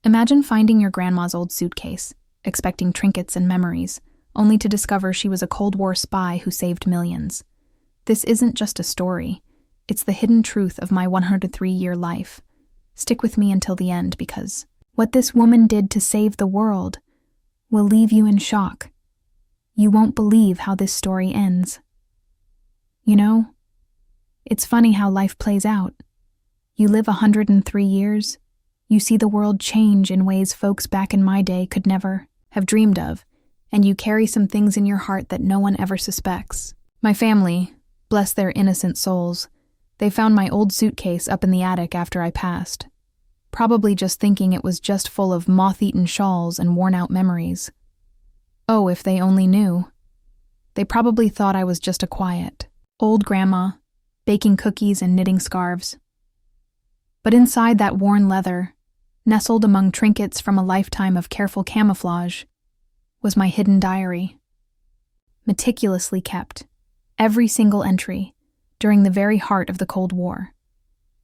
Imagine finding your grandma's old suitcase, expecting trinkets and memories, only to discover she was a Cold War spy who saved millions. This isn't just a story. It's the hidden truth of my 103-year life. Stick with me until the end because what this woman did to save the world will leave you in shock. You won't believe how this story ends. You know, it's funny how life plays out. You live 103 years, you see the world change in ways folks back in my day could never have dreamed of, and you carry some things in your heart that no one ever suspects. My family, bless their innocent souls, they found my old suitcase up in the attic after I passed, probably just thinking it was just full of moth-eaten shawls and worn-out memories. Oh, if they only knew. They probably thought I was just a quiet, old grandma, baking cookies and knitting scarves. But inside that worn leather, nestled among trinkets from a lifetime of careful camouflage, was my hidden diary. Meticulously kept, every single entry, during the very heart of the Cold War.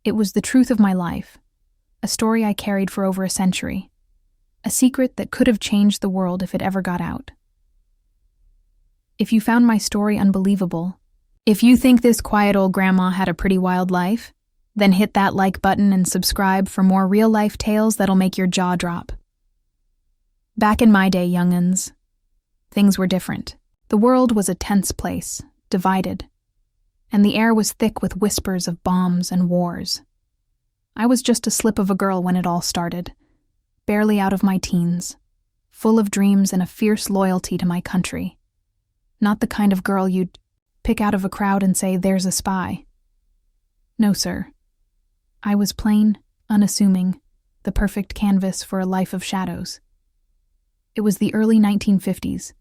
It was the truth of my life, a story I carried for over a century, a secret that could have changed the world if it ever got out. If you found my story unbelievable, if you think this quiet old grandma had a pretty wild life, then hit that like button and subscribe for more real-life tales that'll make your jaw drop. Back in my day, young'uns, things were different. The world was a tense place, divided, and the air was thick with whispers of bombs and wars. I was just a slip of a girl when it all started, barely out of my teens, full of dreams and a fierce loyalty to my country. Not the kind of girl you'd pick out of a crowd and say, "There's a spy." No, sir. I was plain, unassuming, the perfect canvas for a life of shadows. It was the early 1950s,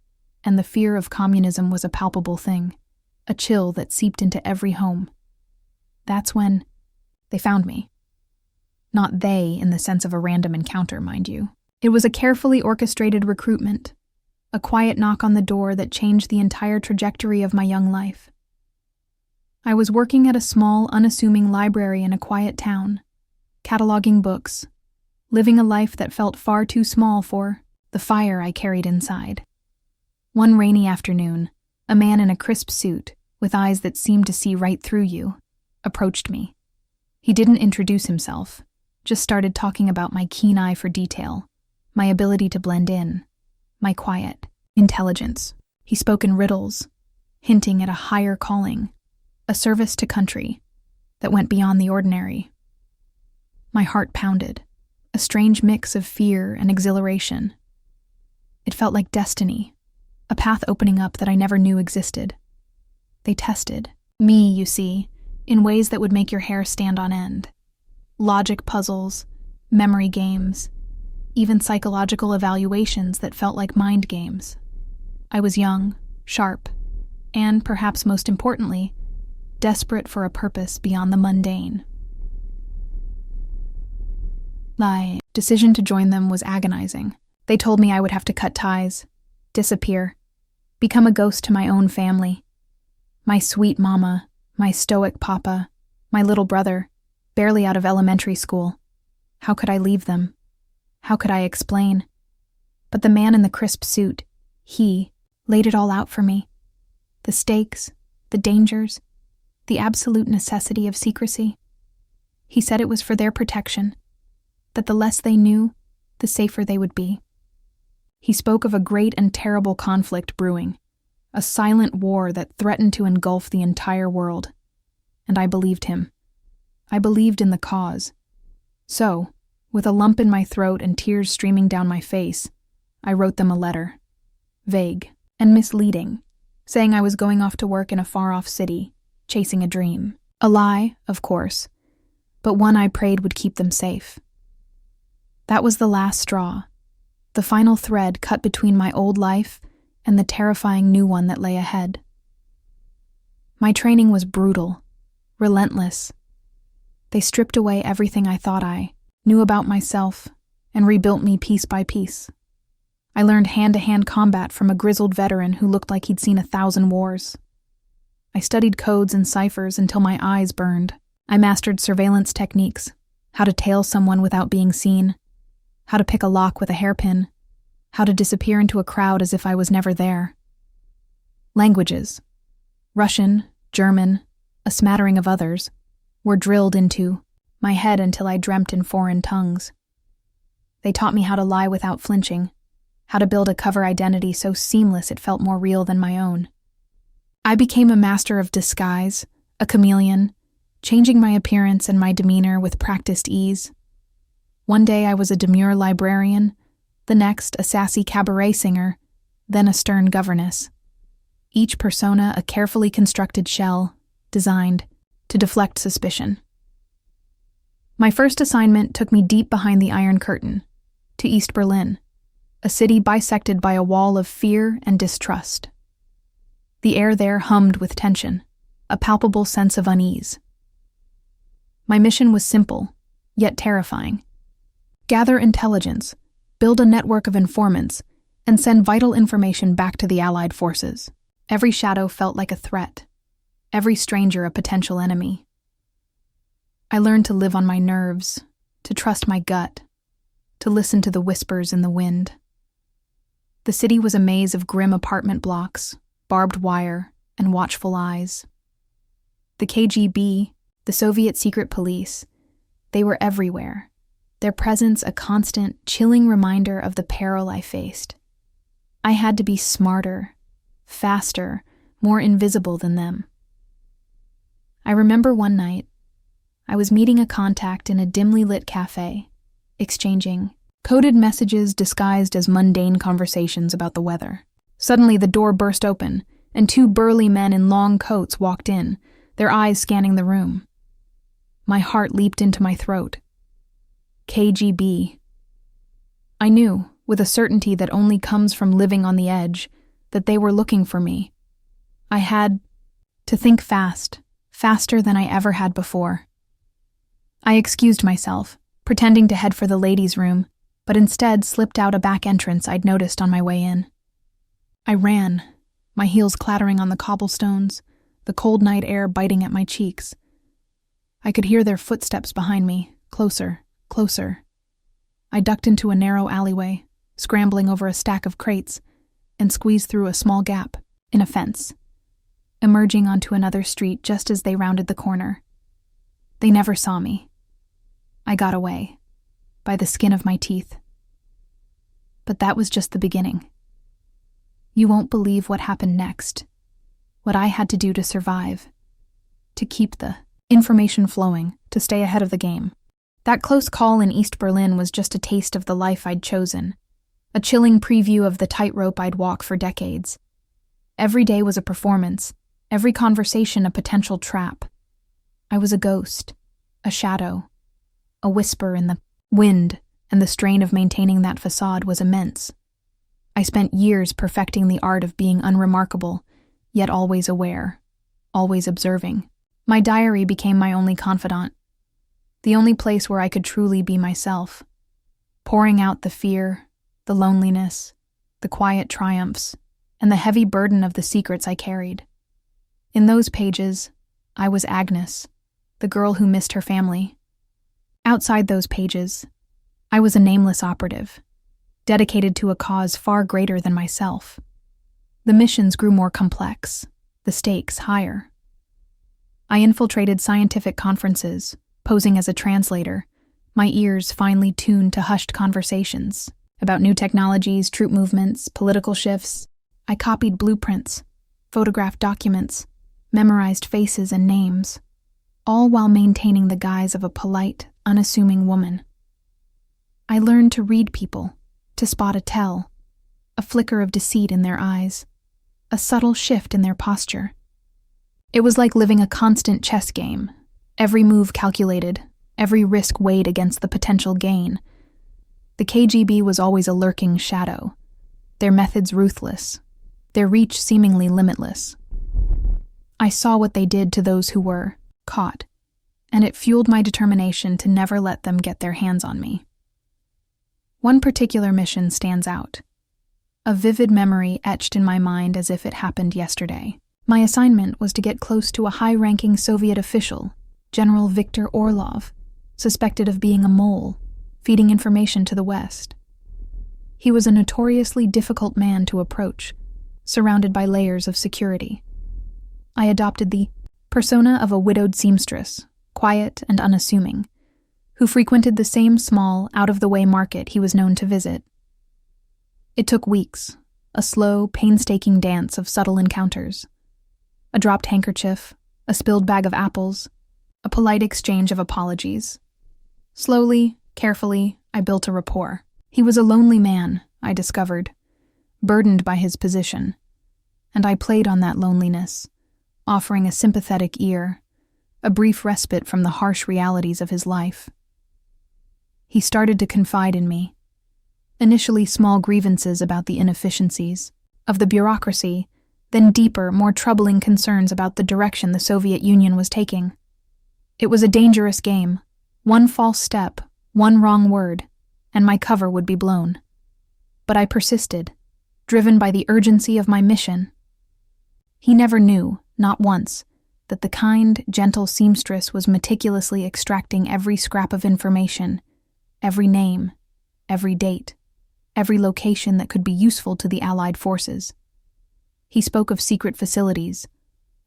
and the fear of communism was a palpable thing, a chill that seeped into every home. That's when they found me. Not they in the sense of a random encounter, mind you. It was a carefully orchestrated recruitment, a quiet knock on the door that changed the entire trajectory of my young life. I was working at a small, unassuming library in a quiet town, cataloging books, living a life that felt far too small for the fire I carried inside. One rainy afternoon, a man in a crisp suit, with eyes that seemed to see right through you, approached me. He didn't introduce himself, just started talking about my keen eye for detail, my ability to blend in, my quiet intelligence. He spoke in riddles, hinting at a higher calling, a service to country that went beyond the ordinary. My heart pounded, a strange mix of fear and exhilaration. It felt like destiny, a path opening up that I never knew existed. They tested me, you see, in ways that would make your hair stand on end. Logic puzzles, memory games, even psychological evaluations that felt like mind games. I was young, sharp, and, perhaps most importantly, desperate for a purpose beyond the mundane. My decision to join them was agonizing. They told me I would have to cut ties, disappear, become a ghost to my own family. My sweet mama, my stoic papa, my little brother, barely out of elementary school. How could I leave them? How could I explain? But the man in the crisp suit, he laid it all out for me. The stakes, the dangers, the absolute necessity of secrecy. He said it was for their protection, that the less they knew, the safer they would be. He spoke of a great and terrible conflict brewing, a silent war that threatened to engulf the entire world. And I believed him. I believed in the cause. So, with a lump in my throat and tears streaming down my face, I wrote them a letter, vague and misleading, saying I was going off to work in a far-off city, chasing a dream. A lie, of course, but one I prayed would keep them safe. That was the last straw, the final thread cut between my old life and the terrifying new one that lay ahead. My training was brutal, relentless. They stripped away everything I thought I knew about myself and rebuilt me piece by piece. I learned hand-to-hand combat from a grizzled veteran who looked like he'd seen 1,000 wars. I studied codes and ciphers until my eyes burned. I mastered surveillance techniques, how to tail someone without being seen, how to pick a lock with a hairpin, how to disappear into a crowd as if I was never there. Languages, Russian, German, a smattering of others, were drilled into my head until I dreamt in foreign tongues. They taught me how to lie without flinching, how to build a cover identity so seamless it felt more real than my own. I became a master of disguise, a chameleon, changing my appearance and my demeanor with practiced ease. One day I was a demure librarian, the next a sassy cabaret singer, then a stern governess. Each persona a carefully constructed shell, designed to deflect suspicion. My first assignment took me deep behind the Iron Curtain, to East Berlin, a city bisected by a wall of fear and distrust. The air there hummed with tension, a palpable sense of unease. My mission was simple, yet terrifying. Gather intelligence, build a network of informants, and send vital information back to the Allied forces. Every shadow felt like a threat, every stranger a potential enemy. I learned to live on my nerves, to trust my gut, to listen to the whispers in the wind. The city was a maze of grim apartment blocks, barbed wire, and watchful eyes. The KGB, the Soviet secret police, they were everywhere, their presence a constant, chilling reminder of the peril I faced. I had to be smarter, faster, more invisible than them. I remember one night, I was meeting a contact in a dimly lit cafe, exchanging coded messages disguised as mundane conversations about the weather. Suddenly the door burst open, and two burly men in long coats walked in, their eyes scanning the room. My heart leaped into my throat. KGB. I knew, with a certainty that only comes from living on the edge, that they were looking for me. I had to think fast, faster than I ever had before. I excused myself, pretending to head for the ladies' room, but instead slipped out a back entrance I'd noticed on my way in. I ran, my heels clattering on the cobblestones, the cold night air biting at my cheeks. I could hear their footsteps behind me, closer, closer. I ducked into a narrow alleyway, scrambling over a stack of crates, and squeezed through a small gap in a fence, emerging onto another street just as they rounded the corner. They never saw me. I got away, by the skin of my teeth. But that was just the beginning. You won't believe what happened next, what I had to do to survive, to keep the information flowing, to stay ahead of the game. That close call in East Berlin was just a taste of the life I'd chosen, a chilling preview of the tightrope I'd walk for decades. Every day was a performance, every conversation a potential trap. I was a ghost, a shadow, a whisper in the wind, and the strain of maintaining that facade was immense. I spent years perfecting the art of being unremarkable, yet always aware, always observing. My diary became my only confidant, the only place where I could truly be myself, pouring out the fear, the loneliness, the quiet triumphs, and the heavy burden of the secrets I carried. In those pages, I was Agnes, the girl who missed her family. Outside those pages, I was a nameless operative, dedicated to a cause far greater than myself. The missions grew more complex, the stakes higher. I infiltrated scientific conferences, posing as a translator, my ears finely tuned to hushed conversations about new technologies, troop movements, political shifts. I copied blueprints, photographed documents, memorized faces and names, all while maintaining the guise of a polite, unassuming woman. I learned to read people, to spot a tell, a flicker of deceit in their eyes, a subtle shift in their posture. It was like living a constant chess game, every move calculated, every risk weighed against the potential gain. The KGB was always a lurking shadow, their methods ruthless, their reach seemingly limitless. I saw what they did to those who were caught, and it fueled my determination to never let them get their hands on me. One particular mission stands out, a vivid memory etched in my mind as if it happened yesterday. My assignment was to get close to a high-ranking Soviet official, General Viktor Orlov, suspected of being a mole, feeding information to the west. He was a notoriously difficult man to approach, surrounded by layers of security. I adopted the persona of a widowed seamstress, quiet and unassuming, who frequented the same small, out-of-the-way market he was known to visit. It took weeks, a slow, painstaking dance of subtle encounters. A dropped handkerchief, a spilled bag of apples, a polite exchange of apologies. Slowly, carefully, I built a rapport. He was a lonely man, I discovered, burdened by his position, and I played on that loneliness, offering a sympathetic ear, a brief respite from the harsh realities of his life. He started to confide in me, initially small grievances about the inefficiencies of the bureaucracy, then deeper, more troubling concerns about the direction the Soviet Union was taking. It was a dangerous game. One false step, one wrong word, and my cover would be blown. But I persisted, driven by the urgency of my mission. He never knew, not once, that the kind, gentle seamstress was meticulously extracting every scrap of information, every name, every date, every location that could be useful to the Allied forces. He spoke of secret facilities,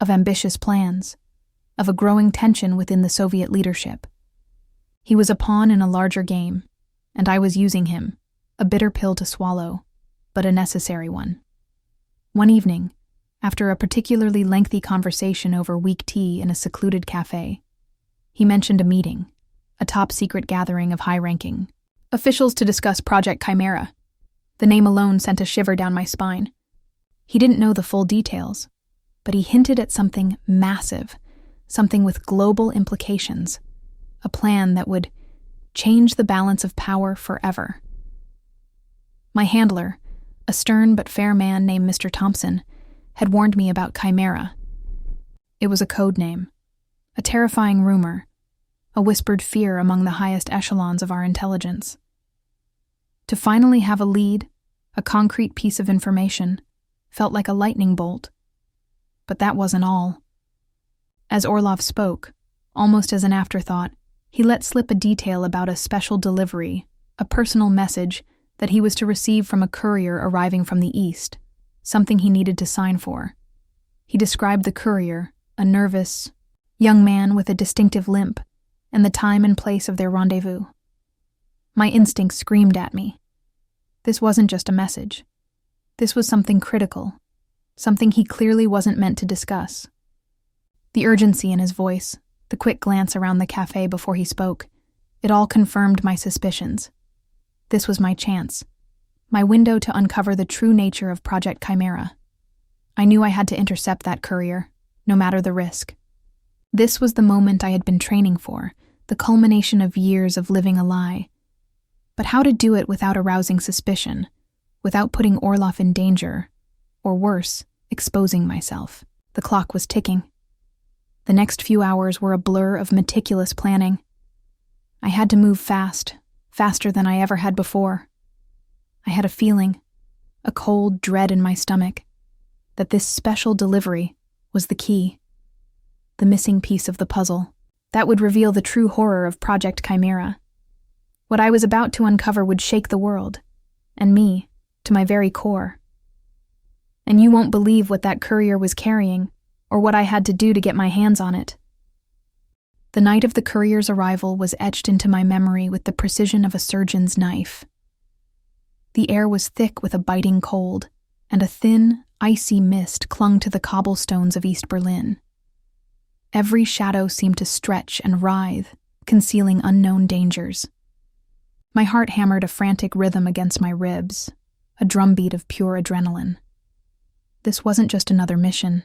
of ambitious plans, of a growing tension within the Soviet leadership. He was a pawn in a larger game, and I was using him, a bitter pill to swallow, but a necessary one. One evening, after a particularly lengthy conversation over weak tea in a secluded cafe, he mentioned a meeting, a top-secret gathering of high-ranking officials to discuss Project Chimera. The name alone sent a shiver down my spine. He didn't know the full details, but he hinted at something massive, something with global implications, a plan that would change the balance of power forever. My handler, a stern but fair man named Mr. Thompson, had warned me about Chimera. It was a code name, a terrifying rumor, a whispered fear among the highest echelons of our intelligence. To finally have a lead, a concrete piece of information, felt like a lightning bolt. But that wasn't all. As Orlov spoke, almost as an afterthought, he let slip a detail about a special delivery, a personal message that he was to receive from a courier arriving from the east, something he needed to sign for. He described the courier, a nervous, young man with a distinctive limp, and the time and place of their rendezvous. My instincts screamed at me. This wasn't just a message. This was something critical, something he clearly wasn't meant to discuss. The urgency in his voice, the quick glance around the cafe before he spoke, it all confirmed my suspicions. This was my chance, my window to uncover the true nature of Project Chimera. I knew I had to intercept that courier, no matter the risk. This was the moment I had been training for, the culmination of years of living a lie. But how to do it without arousing suspicion, without putting Orlov in danger, or worse, exposing myself? The clock was ticking. The next few hours were a blur of meticulous planning. I had to move fast, faster than I ever had before. I had a feeling, a cold dread in my stomach, that this special delivery was the key, the missing piece of the puzzle that would reveal the true horror of Project Chimera. What I was about to uncover would shake the world, and me, to my very core. And you won't believe what that courier was carrying, or what I had to do to get my hands on it. The night of the courier's arrival was etched into my memory with the precision of a surgeon's knife. The air was thick with a biting cold, and a thin, icy mist clung to the cobblestones of East Berlin. Every shadow seemed to stretch and writhe, concealing unknown dangers. My heart hammered a frantic rhythm against my ribs, a drumbeat of pure adrenaline. This wasn't just another mission.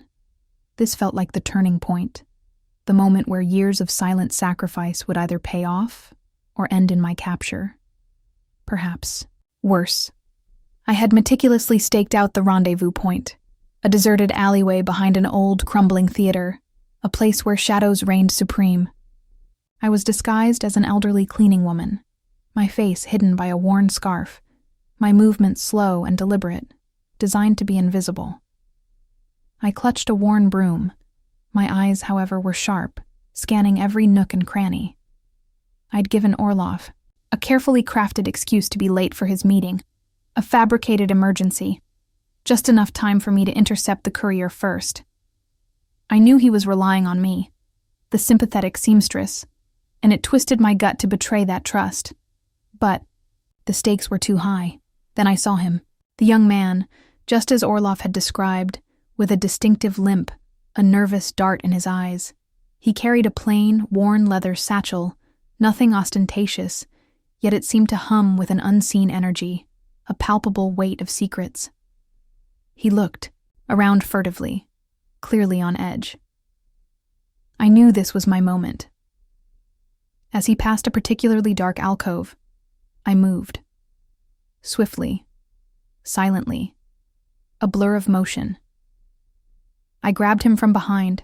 This felt like the turning point, the moment where years of silent sacrifice would either pay off or end in my capture. Perhaps worse. I had meticulously staked out the rendezvous point, a deserted alleyway behind an old, crumbling theater, a place where shadows reigned supreme. I was disguised as an elderly cleaning woman, my face hidden by a worn scarf, my movements slow and deliberate, designed to be invisible. I clutched a worn broom. My eyes, however, were sharp, scanning every nook and cranny. I'd given Orlov, A carefully crafted excuse to be late for his meeting. A fabricated emergency. Just enough time for me to intercept the courier first. I knew he was relying on me, the sympathetic seamstress, and it twisted my gut to betray that trust. But the stakes were too high. Then I saw him, the young man, just as Orloff had described, with a distinctive limp, a nervous dart in his eyes. He carried a plain, worn leather satchel, nothing ostentatious, yet it seemed to hum with an unseen energy, a palpable weight of secrets. He looked around furtively, clearly on edge. I knew this was my moment. As he passed a particularly dark alcove, I moved. Swiftly, silently, a blur of motion. I grabbed him from behind,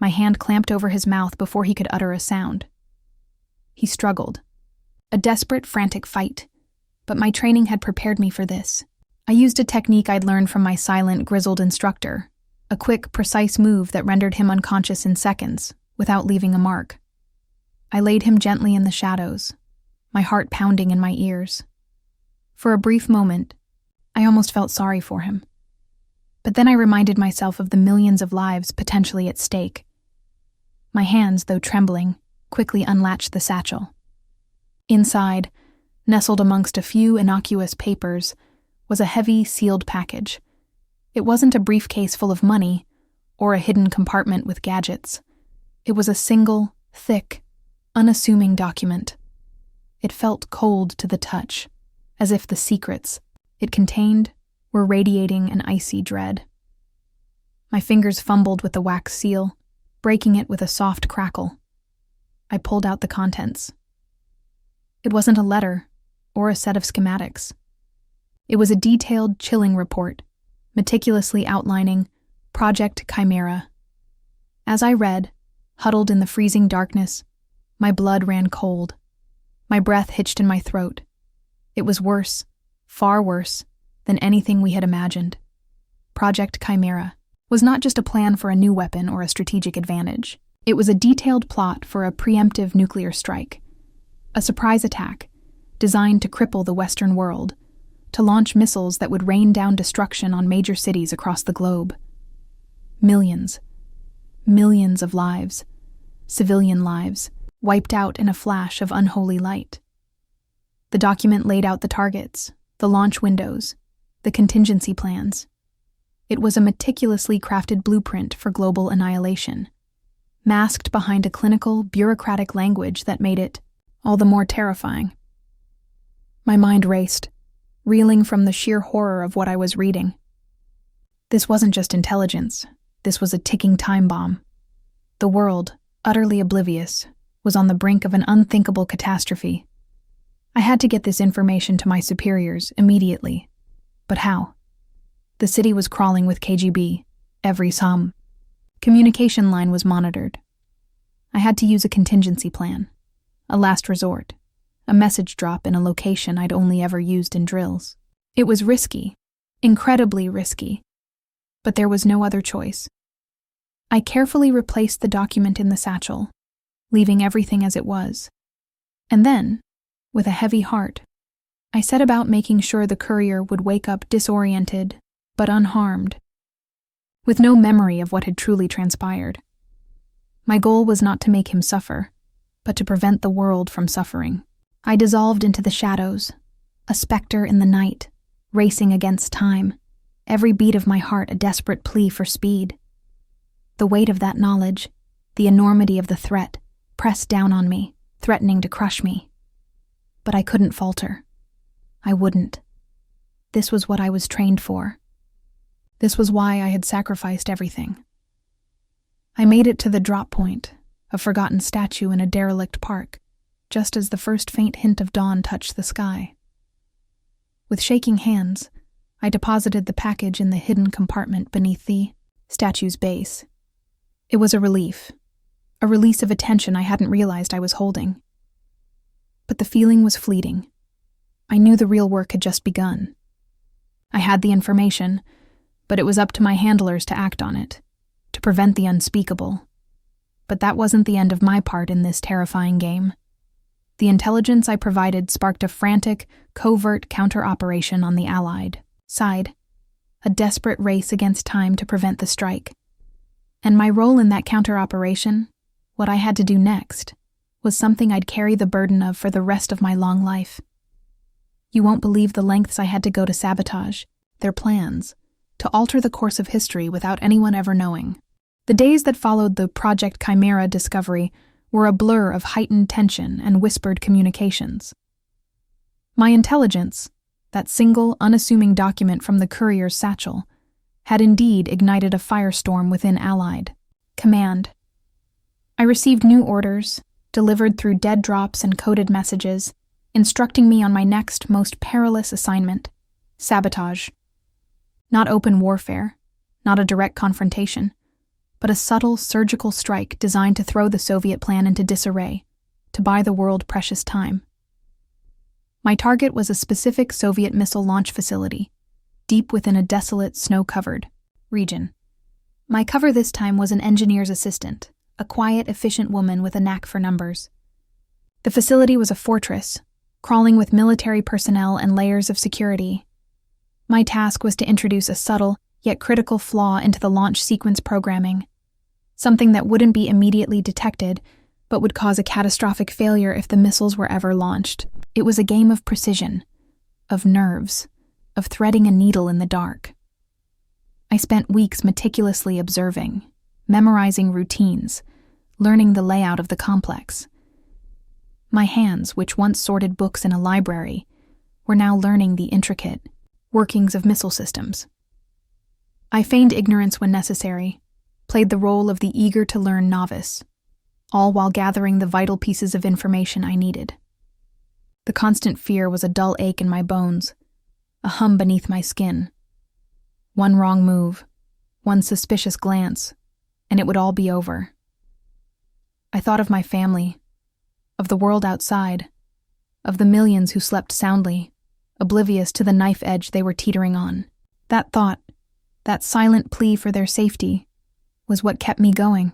my hand clamped over his mouth before he could utter a sound. He struggled. A desperate, frantic fight, but my training had prepared me for this. I used a technique I'd learned from my silent, grizzled instructor, a quick, precise move that rendered him unconscious in seconds, without leaving a mark. I laid him gently in the shadows, my heart pounding in my ears. For a brief moment, I almost felt sorry for him. But then I reminded myself of the millions of lives potentially at stake. My hands, though trembling, quickly unlatched the satchel. Inside, nestled amongst a few innocuous papers, was a heavy, sealed package. It wasn't a briefcase full of money, or a hidden compartment with gadgets. It was a single, thick, unassuming document. It felt cold to the touch, as if the secrets it contained were radiating an icy dread. My fingers fumbled with the wax seal, breaking it with a soft crackle. I pulled out the contents. It wasn't a letter or a set of schematics. It was a detailed, chilling report, meticulously outlining Project Chimera. As I read, huddled in the freezing darkness, my blood ran cold. My breath hitched in my throat. It was worse, far worse, than anything we had imagined. Project Chimera was not just a plan for a new weapon or a strategic advantage. It was a detailed plot for a preemptive nuclear strike. A surprise attack, designed to cripple the Western world, to launch missiles that would rain down destruction on major cities across the globe. Millions of lives, civilian lives, wiped out in a flash of unholy light. The document laid out the targets, the launch windows, the contingency plans. It was a meticulously crafted blueprint for global annihilation, masked behind a clinical, bureaucratic language that made it all the more terrifying. My mind raced, reeling from the sheer horror of what I was reading. This wasn't just intelligence. This was a ticking time bomb. The world, utterly oblivious, was on the brink of an unthinkable catastrophe. I had to get this information to my superiors immediately. But how? The city was crawling with KGB, every some. Communication line was monitored. I had to use a contingency plan, a last resort, a message drop in a location I'd only ever used in drills. It was risky, incredibly risky, but there was no other choice. I carefully replaced the document in the satchel, leaving everything as it was. And then, with a heavy heart, I set about making sure the courier would wake up disoriented, but unharmed, with no memory of what had truly transpired. My goal was not to make him suffer, but to prevent the world from suffering. I dissolved into the shadows, a specter in the night, racing against time, every beat of my heart a desperate plea for speed. The weight of that knowledge, the enormity of the threat, pressed down on me, threatening to crush me. But I couldn't falter. I wouldn't. This was what I was trained for. This was why I had sacrificed everything. I made it to the drop point, a forgotten statue in a derelict park, just as the first faint hint of dawn touched the sky. With shaking hands, I deposited the package in the hidden compartment beneath the statue's base. It was a relief, a release of a tension I hadn't realized I was holding. But the feeling was fleeting. I knew the real work had just begun. I had the information, but it was up to my handlers to act on it, to prevent the unspeakable. But that wasn't the end of my part in this terrifying game. The intelligence I provided sparked a frantic, covert counter-operation on the Allied side, a desperate race against time to prevent the strike. And my role in that counter-operation, what I had to do next, was something I'd carry the burden of for the rest of my long life. You won't believe the lengths I had to go to sabotage their plans, to alter the course of history without anyone ever knowing. The days that followed the Project Chimera discovery were a blur of heightened tension and whispered communications. My intelligence, that single, unassuming document from the courier's satchel, had indeed ignited a firestorm within Allied command. I received new orders, delivered through dead drops and coded messages, instructing me on my next, most perilous assignment: sabotage. Not open warfare, not a direct confrontation, but a subtle, surgical strike designed to throw the Soviet plan into disarray, to buy the world precious time. My target was a specific Soviet missile launch facility, deep within a desolate, snow-covered region. My cover this time was an engineer's assistant, a quiet, efficient woman with a knack for numbers. The facility was a fortress, crawling with military personnel and layers of security. My task was to introduce a subtle, yet critical flaw into the launch sequence programming, something that wouldn't be immediately detected, but would cause a catastrophic failure if the missiles were ever launched. It was a game of precision, of nerves, of threading a needle in the dark. I spent weeks meticulously observing, memorizing routines, learning the layout of the complex. My hands, which once sorted books in a library, were now learning the intricate workings of missile systems. I feigned ignorance when necessary, played the role of the eager-to-learn novice, all while gathering the vital pieces of information I needed. The constant fear was a dull ache in my bones, a hum beneath my skin. One wrong move, one suspicious glance, and it would all be over. I thought of my family, of the world outside, of the millions who slept soundly, oblivious to the knife edge they were teetering on. That thought, that silent plea for their safety, was what kept me going.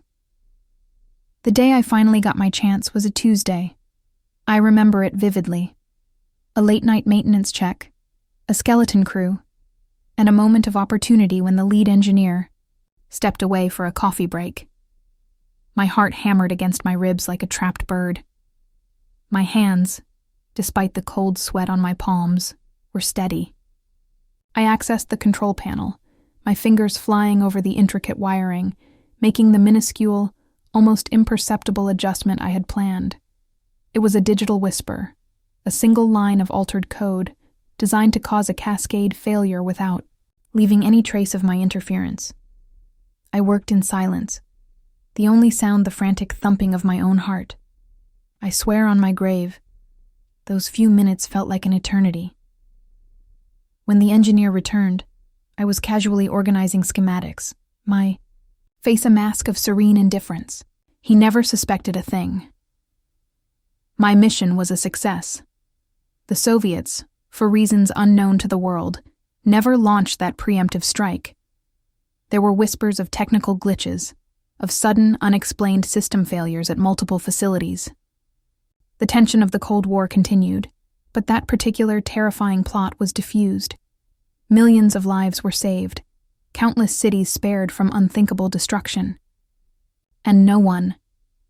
The day I finally got my chance was a Tuesday. I remember it vividly. A late-night maintenance check, a skeleton crew, and a moment of opportunity when the lead engineer stepped away for a coffee break. My heart hammered against my ribs like a trapped bird. My hands, despite the cold sweat on my palms, were steady. I accessed the control panel, my fingers flying over the intricate wiring, making the minuscule, almost imperceptible adjustment I had planned. It was a digital whisper, a single line of altered code, designed to cause a cascade failure without leaving any trace of my interference. I worked in silence, the only sound the frantic thumping of my own heart. I swear on my grave, those few minutes felt like an eternity. When the engineer returned, I was casually organizing schematics, my face a mask of serene indifference. He never suspected a thing. My mission was a success. The Soviets, for reasons unknown to the world, never launched that preemptive strike. There were whispers of technical glitches, of sudden, unexplained system failures at multiple facilities. The tension of the Cold War continued, but that particular terrifying plot was diffused. Millions of lives were saved, countless cities spared from unthinkable destruction. And no one,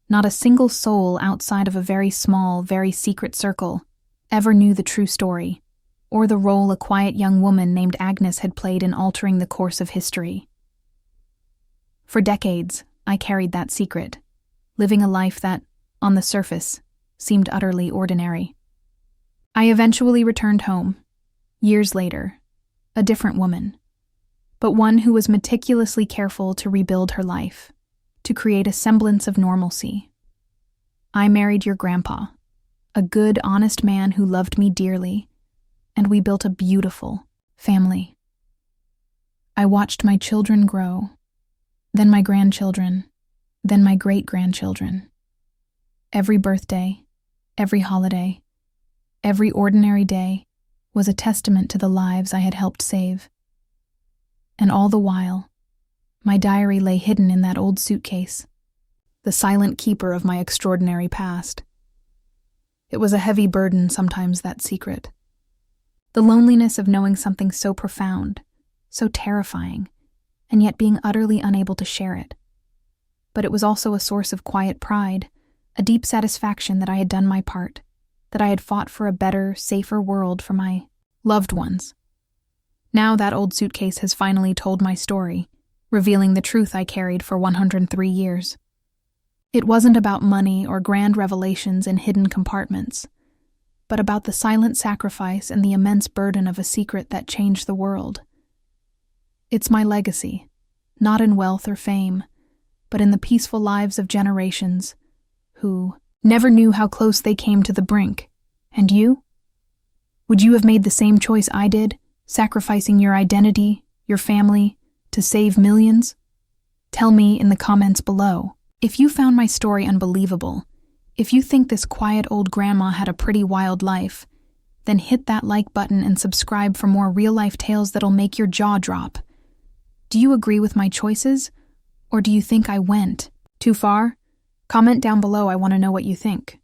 not a single soul outside of a very small, very secret circle, ever knew the true story, or the role a quiet young woman named Agnes had played in altering the course of history. For decades, I carried that secret, living a life that, on the surface, seemed utterly ordinary. I eventually returned home, years later, a different woman, but one who was meticulously careful to rebuild her life, to create a semblance of normalcy. I married your grandpa, a good, honest man who loved me dearly, and we built a beautiful family. I watched my children grow, then my grandchildren, then my great-grandchildren. Every birthday, every holiday, every ordinary day was a testament to the lives I had helped save. And all the while, my diary lay hidden in that old suitcase, the silent keeper of my extraordinary past. It was a heavy burden sometimes, that secret. The loneliness of knowing something so profound, so terrifying, and yet being utterly unable to share it. But it was also a source of quiet pride, a deep satisfaction that I had done my part, that I had fought for a better, safer world for my loved ones. Now that old suitcase has finally told my story, revealing the truth I carried for 103 years. It wasn't about money or grand revelations in hidden compartments, but about the silent sacrifice and the immense burden of a secret that changed the world. It's my legacy, not in wealth or fame, but in the peaceful lives of generations who never knew how close they came to the brink. And you? Would you have made the same choice I did, sacrificing your identity, your family, to save millions? Tell me in the comments below. If you found my story unbelievable, if you think this quiet old grandma had a pretty wild life, then hit that like button and subscribe for more real-life tales that'll make your jaw drop. Do you agree with my choices? Or do you think I went too far? Comment down below, I want to know what you think.